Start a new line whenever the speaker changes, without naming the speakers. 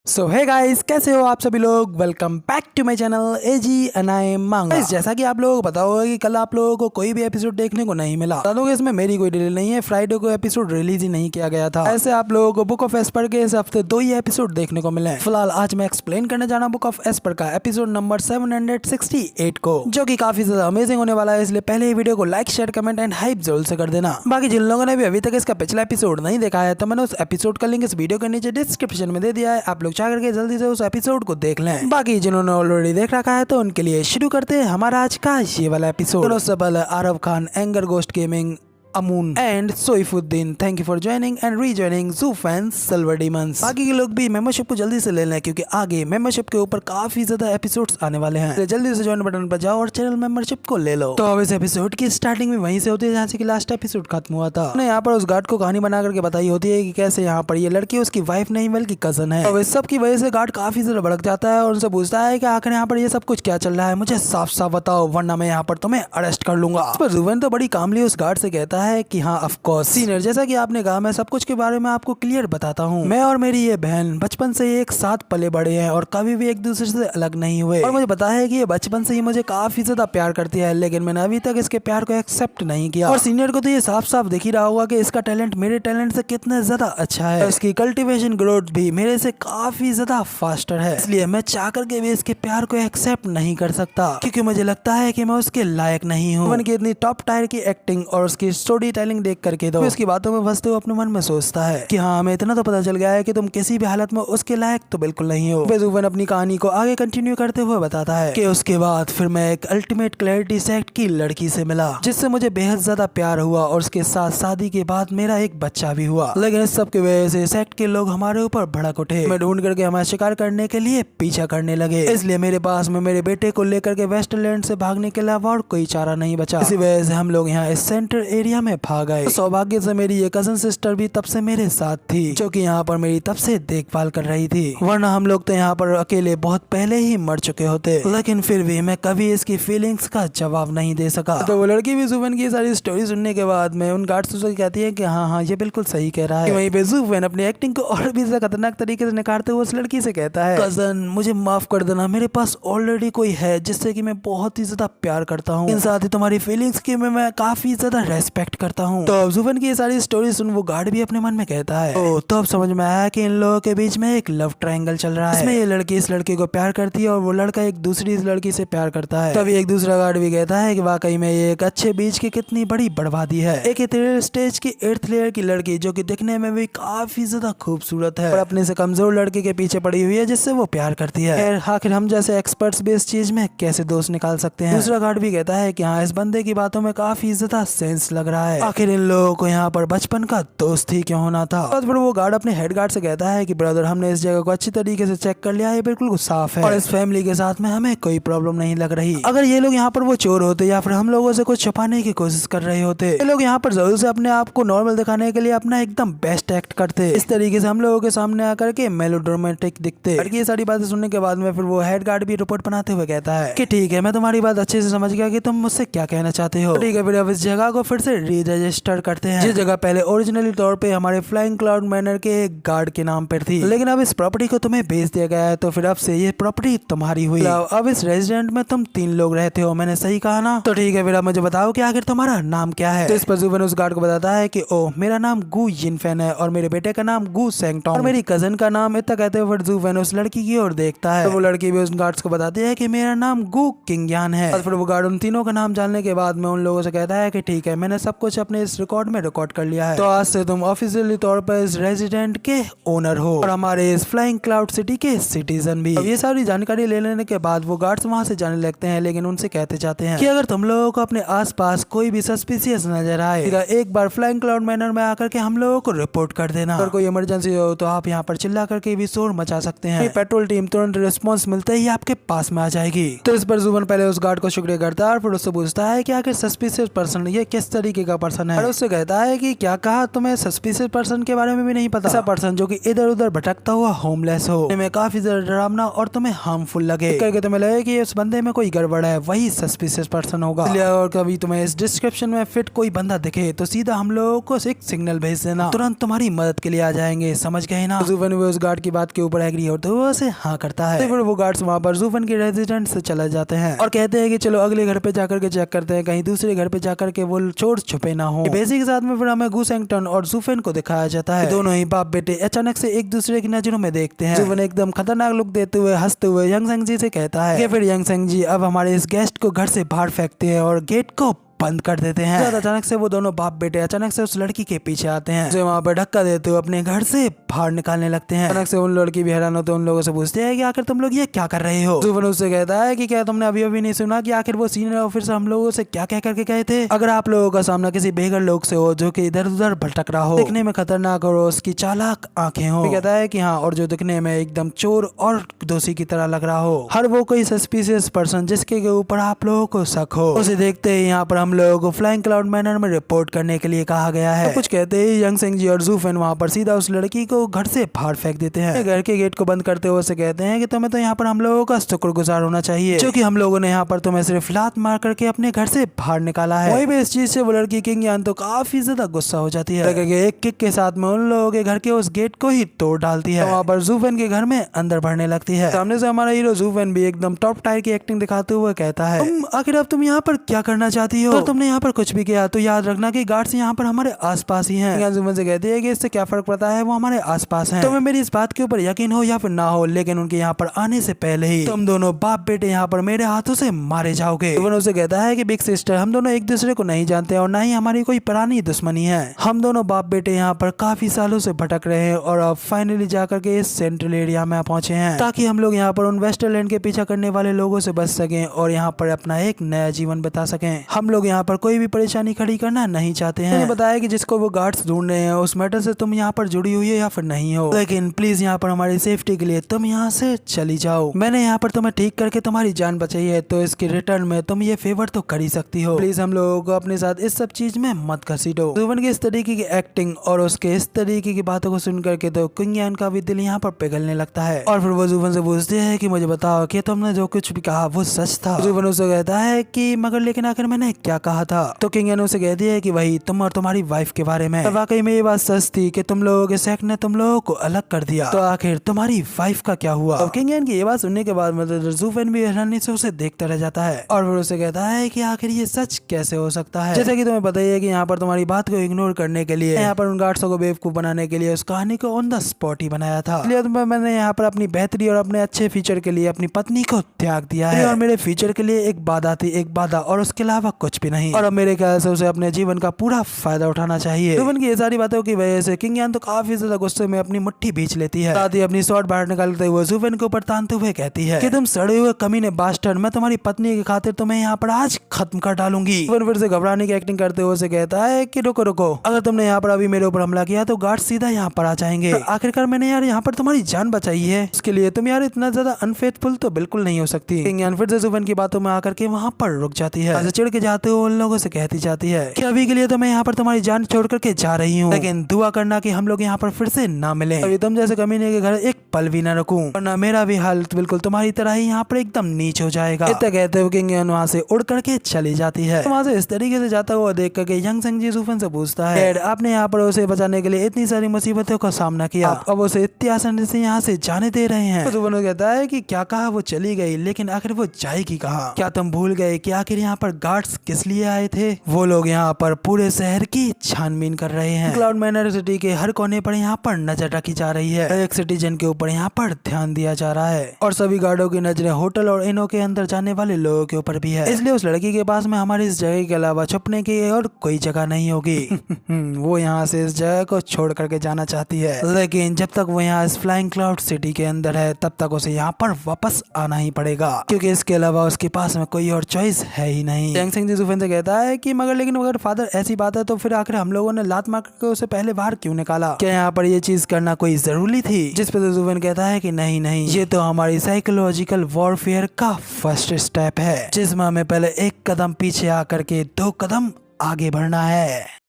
सो hey guys, कैसे हो आप सभी लोग। Welcome back to my channel AG and I am Manga. जैसा कि आप लोगों को पता होगा कि कल आप लोगों को कोई भी एपिसोड देखने को नहीं मिला। बता दूंगा इसमें मेरी कोई डिले नहीं है, फ्राइडे को एपिसोड रिलीज ही नहीं किया गया था। ऐसे आप लोगों को बुक ऑफ एस्पर के इस हफ्ते 2 ही एपिसोड देखने को मिले। फिलहाल आज मैं एक्सप्लेन करने जाना बुक ऑफ एस्पर का एपिसोड नंबर 768 को, जो की काफी ज्यादा अमेजिंग होने वाला है। इसलिए पहले ही वीडियो को like, share, comment and hype जरूर से कर देना। बाकी जिन लोगों ने भी अभी तक इसका पिछला एपिसोड नहीं देखा है तो मैंने उस एपिसोड का लिंक इस वीडियो के नीचे डिस्क्रिप्शन में दे दिया है, आप लोग जा करके जल्दी से उस एपिसोड को देख लें। बाकी जिन्होंने ऑलरेडी देख रखा है तो उनके लिए शुरू करते हैं हमारा आज का ये वाला episode. Sabal Aarav Khan, anger ghost gaming, Amoon and Saifuddin, thank you for joining and rejoining zoo fans silver demons. बाकी के लोग भी मेंबरशिप को जल्दी से ले लें क्योंकि आगे मेंबरशिप के ऊपर काफी ज्यादा एपिसोड्स आने वाले हैं। तो जल्दी से ज्वाइन बटन पर जाओ और चैनल मेंबरशिप को ले लो। तो अब इस एपिसोड की स्टार्टिंग में वहीं से होती है जहाँ से लास्ट एपिसोड खत्म हुआ था। यहाँ पर उस गार्ड को कहानी बना करके बताई होती है कि कैसे यहाँ पर ये लड़की उसकी वाइफ नहीं बल्कि कजन है। तो इस सब की वजह से गार्ड काफी ज्यादा भड़क जाता है और उनसे पूछता है कि आखिर यहाँ पर ये सब कुछ क्या चल रहा है, मुझे साफ साफ बताओ वरना मैं यहाँ पर तुम्हें अरेस्ट कर लूंगा। पर जुवेन तो बड़ी कामली उस गार्ड से कहता है कि हाँ सीनियर, जैसा कि आपने कहा मैं सब कुछ के बारे में आपको क्लियर बताता हूँ। मैं और मेरी ये बहन बचपन से एक साथ पले बड़े हैं और कभी भी एक दूसरे से अलग नहीं हुए। और मुझे पता है कि ये बचपन से ही मुझे काफी ज्यादा प्यार करती है, लेकिन मैंने अभी तक इसके प्यार को एक्सेप्ट नहीं किया। और सीनियर को तो ये साफ साफ दिख ही रहा होगा कि इसका टैलेंट मेरे टैलेंट से कितना ज्यादा अच्छा है। इसकी कल्टीवेशन ग्रोथ भी मेरे से काफी ज्यादा फास्टर है, इसलिए मैं चाह करके भी इसके प्यार को एक्सेप्ट नहीं कर सकता क्योंकि मुझे लगता है कि मैं उसके लायक नहीं हूँ। उनकी इतनी टॉप टायर की एक्टिंग और उसकी स्टोरी टेलिंग देख करके तो उसकी बातों में फंसते हुए अपने मन में सोचता है कि हाँ, हमें इतना तो पता चल गया है कि तुम किसी भी हालत में उसके लायक तो बिल्कुल नहीं हो। बेजुवन अपनी कहानी को आगे कंटिन्यू करते हुए बताता है कि उसके बाद फिर मैं एक अल्टीमेट क्लैरिटी सेक्ट की लड़की से मिला जिससे मुझे बेहद ज्यादा प्यार हुआ और उसके साथ शादी के बाद मेरा एक बच्चा भी हुआ। लेकिन इस सब की वजह से सेक्ट के लोग हमारे ऊपर भड़क उठे। मैं ढूंढ करके हमारा शिकार करने के लिए पीछा करने लगे, इसलिए मेरे पास में मेरे बेटे को लेकर के वेस्टलैंड से भागने के अलावा और कोई चारा नहीं बचा। इसी वजह से हम लोग यहाँ इस सेंटर एरिया में भाग आए। सौभाग्य से मेरी ये कजन सिस्टर भी तब से मेरे साथ थी जो कि यहाँ पर मेरी तब से देखभाल कर रही थी, वरना हम लोग तो यहाँ पर अकेले बहुत पहले ही मर चुके होते। लेकिन फिर भी मैं कभी इसकी फीलिंग्स का जवाब नहीं दे सका। तो वो लड़की भी जुवेन की सारी स्टोरी सुनने के बाद में उन गार्ड्स से कहती है कि हाँ हाँ ये बिल्कुल सही कह रहा है। वहीं पे जुवेन अपनी एक्टिंग को और भी ज्यादा खतरनाक तरीके से निखारते हुए उस लड़की से कहता है, कजन मुझे माफ कर देना, मेरे पास ऑलरेडी कोई है जिससे कि मैं बहुत ही ज्यादा प्यार करता हूँ, साथ ही तुम्हारी फीलिंग्स की मैं काफी ज्यादा रेस्पेक्ट करता हूँ। तो जुवेन की सारी स्टोरी सुन वो गार्ड भी अपने मन में कहता है तो अब समझ में आया कि इन लोगों के बीच में एक लव ट्रायंगल चल रहा है। इसमें ये लड़की इस लड़के को प्यार करती है और वो लड़का एक दूसरी इस लड़की से प्यार करता है। तभी एक दूसरा गार्ड भी कहता है कि वाकई में ये एक अच्छे बीच की कितनी बड़ी बर्बादी है। एक थ्रिलर स्टेज की 8th लेयर की लड़की जो कि दिखने में भी काफी ज्यादा खूबसूरत है और अपने से कमजोर लड़के के पीछे पड़ी हुई है जिससे वो प्यार करती है। आखिर हम जैसे एक्सपर्ट्स भी इस चीज में कैसे दोष निकाल सकते हैं। दूसरा गार्ड भी कहता है कि हाँ, इस बंदे की बातों में काफी ज्यादा सेंस लग रहा है, आखिर इन लोगों को यहाँ पर बचपन का दोस्त ही क्यों होना था। और फिर वो गार्ड अपने हेड गार्ड से कहता है कि ब्रदर, हमने इस जगह को अच्छी तरीके से चेक कर लिया है, ये बिल्कुल साफ है और इस फैमिली के साथ में हमें कोई प्रॉब्लम नहीं लग रही। अगर ये लोग यहाँ पर वो चोर होते या फिर हम लोगों से कुछ छुपाने की कोशिश कर रहे होते, ये लोग यहाँ पर जरूर से अपने आप को नॉर्मल दिखाने के लिए अपना एकदम बेस्ट एक्ट करते। इस तरीके से हम लोगों के सामने आकर के मेलोड्रामेटिक दिखते। ये सारी बातें सुनने के बाद में फिर वो हेड गार्ड भी रिपोर्ट बनाते हुए कहता है कि ठीक है, मैं तुम्हारी बात अच्छे से समझ गया कि तुम मुझसे क्या कहना चाहते हो। ठीक है, फिर अब इस जगह को फिर से री रजिस्टर करते हैं, जिस जगह पहले ओरिजिनली तौर पे हमारे फ्लाइंग क्लाउड मैनर के एक गार्ड के नाम पर थी, लेकिन अब इस प्रॉपर्टी को तुम्हें बेच दिया गया है तो फिर अब से ये प्रॉपर्टी तुम्हारी हुई। अब इस रेजिडेंट में तुम 3 लोग रहते हो, मैंने सही कहा ना? तो ठीक है, फिर अब मुझे बताओ कि आखिर तुम्हारा नाम क्या है। तो इस पर जुवेन उस गार्ड को बताता है कि ओ, मेरा नाम गु यिनफेन है और मेरे बेटे का नाम गु सेंगटोंग और मेरी कजन का नाम। इतना कहते हुए फिर जुवेन उस लड़की की ओर देखता है तो वो लड़की भी उस गार्ड्स को बताती है कि मेरा नाम गु किंगयान है। और फिर वो गार्ड उन तीनों का नाम जानने के बाद में उन लोगों से कहता है कि ठीक है, मैंने सब कुछ अपने इस रिकॉर्ड में रिकॉर्ड कर लिया है, तो आज से तुम ऑफिशियली तौर पर इस रेजिडेंट के ओनर हो और हमारे इस फ्लाइंग क्लाउड सिटी के सिटीजन भी। अब ये सारी जानकारी ले लेने के बाद वो गार्ड्स वहां से जाने लगते हैं, लेकिन उनसे कहते जाते हैं कि अगर तुम लोगों को अपने आसपास कोई भी सस्पिशियस नजर आए, एक बार फ्लाइंग क्लाउड मैनर में आकर के हम लोगों को रिपोर्ट कर देना। अगर कोई इमरजेंसी हो तो आप यहाँ पर चिल्ला करके भी शोर मचा सकते हैं, पेट्रोल टीम तुरंत रिस्पॉन्स मिलते ही आपके पास में आ जाएगी। तो इस पर जुवेन पहले उस गार्ड को शुक्रिया करता है और फिर उससे पूछता है कि आखिर सस्पिशियस पर्सन ये किस तरीके तरीके का पर्सन है और उससे कहता है कि क्या कहा, तुम्हें सस्पिशियस पर्सन के बारे में भी नहीं पता? ऐसा पर्सन जो कि इधर उधर भटकता हुआ होमलेस हो, में काफी ज्यादा डरावना और तुम्हें हार्मफुल लगे, करके तुम्हें लगे कि इस बंदे में कोई गड़बड़ है, वही सस्पिशियस पर्सन होगा। इसलिए और कभी तुम्हें इस डिस्क्रिप्शन में फिट कोई बंदा दिखे तो सीधा हम लोगों को एक सिग्नल भेज देना, तुरंत तुम्हारी मदद के लिए आ जाएंगे, समझ गए ना? जूफन भी उस गार्ड की बात के ऊपर एग्री होते हुए उसे हाँ करता है। फिर वो गार्ड्स वहाँ पर जूफन के रेजिडेंट से चले जाते हैं और कहते हैं कि चलो अगले घर पे जाकर के चेक करते हैं, कहीं दूसरे घर पे जाकर के वो चोर छुपे ना हो। बेसी के साथ में फिर हमें गूस एंगटन और जूफन को दिखाया जाता है। दोनों ही बाप बेटे अचानक से एक दूसरे की नजरों में देखते हैं। जूफन एकदम खतरनाक लुक देते हुए हंसते हुए यंग सेंग जी से कहता है कि फिर यंग सेंग जी अब हमारे इस गेस्ट को घर से बाहर फेंकते हैं और गेट को बंद कर देते हैं। अचानक से वो दोनों बाप बेटे अचानक से उस लड़की के पीछे आते हैं, उसे वहाँ पर धक्का देते हुए अपने घर से बाहर निकालने लगते हैं। अचानक से उन लड़की भी हैरान होते हैं, उन लोगों से पूछते हैं कि आखिर तुम लोग ये क्या कर रहे हो? जूफन उससे कहता है कि क्या तुमने अभी अभी नहीं सुना कि आखिर वो सीनियर ऑफिसर हम लोगों से क्या कह करके गए थे? अगर आप लोगों का सामना किसी बेघर लोग से हो जो कि इधर उधर भटक रहा हो, दिखने में खतरनाक और उसकी चालाक आंखें हो, कहता है कि हाँ, और जो दिखने में एकदम चोर और दोषी की तरह लग रहा हो, हर वो कोई सस्पिशियस पर्सन जिसके ऊपर आप लोगों को शक हो, उसे देखते ही यहाँ पर हम लोगों को फ्लाइंग क्लाउड मैनर में रिपोर्ट करने के लिए कहा गया है। तो कुछ कहते ही यंग सेंग जी और जूफन वहाँ पर सीधा उस लड़की को घर से बाहर फेंक देते हैं। घर के गेट को बंद करते हुए उसे कहते हैं कि तुम्हें तो यहाँ पर हम लोगों का शुक्रगुजार होना चाहिए, जो कि हम लोगों ने यहाँ पर तुम्हें सिर्फ लात मार करके अपने घर से बाहर निकाला है। वही भी इस चीज से वो लड़की किंग यान तो काफी ज्यादा गुस्सा हो जाती है, एक किक के साथ में उन लोगों के घर के उस गेट को ही तोड़ डालती है। वहाँ पर जूफन के घर में अंदर बढ़ने लगती है। सामने से हमारा हीरो जूफन भी एकदम टॉप टायर की एक्टिंग दिखाते हुए कहता है, आखिर अब तुम यहाँ पर क्या करना चाहती हो? तुमने यहाँ पर कुछ भी किया तो याद रखना कि गार्ड्स यहाँ पर हमारे आसपास ही हैं। जूफन से कहती है कि इससे क्या फर्क पड़ता है, वो हमारे आसपास हैं। तुम्हें मेरी इस बात के ऊपर यकीन हो या फिर ना हो, लेकिन उनके यहाँ पर आने से पहले ही तुम दोनों बाप बेटे यहाँ पर मेरे हाथों से मारे जाओगे। जूफन उसे कहता है कि बिग सिस्टर, हम दोनों एक दूसरे को नहीं जानते और ना ही हमारी कोई पुरानी दुश्मनी है। हम दोनों बाप बेटे यहाँ पर काफी सालों से भटक रहे हैं और अब फाइनली जाकर के इस सेंट्रल एरिया में पहुंचे हैं, ताकि हम लोग यहाँ पर उन वेस्टरलैंड के पीछा करने वाले लोगों से बच सकें और यहाँ पर अपना एक नया जीवन बिता सकें। हम लोग यहाँ पर कोई भी परेशानी खड़ी करना नहीं चाहते हैं। बताया कि जिसको वो गार्ड्स ढूंढ रहे हैं उस मैटर से तुम यहाँ पर जुड़ी हुई हो या फिर नहीं हो, लेकिन प्लीज यहाँ पर हमारी सेफ्टी के लिए तुम यहाँ से चली जाओ। मैंने यहाँ पर तुम्हें ठीक करके तुम्हारी जान बचाई है, तो इसके रिटर्न में तुम ये फेवर तो कर ही सकती हो। प्लीज हम लोगों को अपने साथ इस सब चीज में मत घसीटो। जूफन की इस तरीके की एक्टिंग और उसके इस तरीके की बातों को सुन करके तो किंग यान का भी दिल यहाँ पर पिघलने लगता है और फिर वो जूफन से पूछते हैं कि मुझे बताओ कि तुमने जो कुछ भी कहा वो सच था? जूफन उसे कहता है कि मगर लेकिन आखिर मैंने क्या कहा था? तो किंग यान उसे कहती है कि वही तुम और तुम्हारी वाइफ के बारे में। वाकई में ये बात सच थी कि तुम लोगों के सेक्ट ने तुम लोगों को अलग कर दिया, तो आखिर तुम्हारी वाइफ का क्या हुआ? किंग यान की ये बात सुनने के बाद मतलब जूफन भी हैरानी से उसे देखता रह जाता है और फिर उसे कहता है कि आखिर ये सच कैसे हो सकता है? जैसे कि तुम्हें पता ही है कि यहाँ पर तुम्हारी बात को इग्नोर करने के लिए, यहाँ पर उन गार्ड्सों को बेवकूफ बनाने के लिए उस कहानी को ऑन द स्पॉट ही बनाया था। इसलिए मैंने यहाँ पर अपनी बेहतरी और अपने अच्छे फीचर के लिए अपनी पत्नी को त्याग दिया है और मेरे फ्यूचर के लिए एक बाधा थी, एक बाधा, और उसके अलावा कुछ भी नहीं। और अब मेरे ख्याल से उसे अपने जीवन का पूरा फायदा उठाना चाहिए। जूफन की ये सारी बातों की वजह से किंग यान तो काफी ज्यादा गुस्से में अपनी मुट्ठी भींच लेती है, साथ ही अपनी शॉट बाहर निकालते हुए जूफन के ऊपर तानते हुए कहती है कि तुम सड़े हुए कमीने बास्टर्ड, मैं तुम्हारी पत्नी की खातिर तुम्हें यहाँ पर आज खत्म कर डालूंगी। जूफन फिर से घबराने की एक्टिंग करते हुए कहता है कि रुको रुको, अगर तुमने यहाँ पर अभी मेरे ऊपर हमला किया तो गार्ड सीधा यहाँ पर आ जाएंगे। आखिरकार मैंने यार यहाँ पर तुम्हारी जान बचाई है, उसके लिए तुम यार इतना ज्यादा अनफेथफुल तो बिल्कुल नहीं हो सकती। किंग यान फिर से जूफन की बातों में आकर के वहाँ पर रुक जाती है, चिढ़ के जाते हुए उन लोगों से कहती जाती है कि अभी के लिए तो मैं यहाँ पर तुम्हारी जान छोड़ करके जा रही हूँ, लेकिन दुआ करना कि हम लोग यहाँ पर फिर से ना मिले। अभी तुम जैसे कमीने के घर एक पल भी ना रुकूं, वरना मेरा भी हाल बिल्कुल तुम्हारी तरह ही यहाँ पर एकदम नीच हो जाएगा। इतना कहते हुए किंग यान वहाँ से उड़ करके चली जाती है। वहाँ से इस तरीके से जाता हुआ देख करके यंग सेंग जी जूफन से पूछता है, डैड आपने यहाँ पर उसे बचाने के लिए इतनी सारी मुसीबतों का सामना किया, अब उसे इतनी आसानी से यहाँ से जाने दे रहे हैं? तो जूफन कहता है कि क्या कहा, वो चली गई, लेकिन आखिर वो जाएगी कहाँ? क्या तुम भूल गए कि आखिर यहाँ पर गार्ड्स किस लिए आए थे? वो लोग यहाँ पर पूरे शहर की छानबीन कर रहे हैं। क्लाउड मैनर सिटी के हर कोने पर यहाँ पर नजर रखी जा रही है, एक सिटीजन के ऊपर यहाँ पर ध्यान दिया जा रहा है और सभी गार्डों की नजरें होटल और इनों के अंदर जाने वाले लोगों के ऊपर भी है। इसलिए उस लड़की के पास में हमारी इस जगह के अलावा छुपने की और कोई जगह नहीं होगी। वो यहाँ से इस जगह को छोड़ करके जाना चाहती है, लेकिन जब तक वो यहाँ इस फ्लाइंग क्लाउड सिटी के अंदर है तब तक उसे यहाँ पर वापस आना ही पड़ेगा, क्योंकि इसके अलावा उसके पास में कोई और चॉइस है ही नहीं। यंग सेंग जी जूफन से कहता है कि मगर फादर ऐसी बात है तो फिर आखिर हम लोगों ने लात मार करके उसे पहले बाहर क्यों निकाला? क्या यहाँ पर ये चीज करना कोई जरूरी थी? जिस पे जूफन कहता है कि नहीं नहीं, ये तो हमारी साइकोलॉजिकल वॉरफेयर का फर्स्ट स्टेप है, जिसमें हमें पहले एक कदम पीछे आकर के 2 कदम आगे बढ़ना है।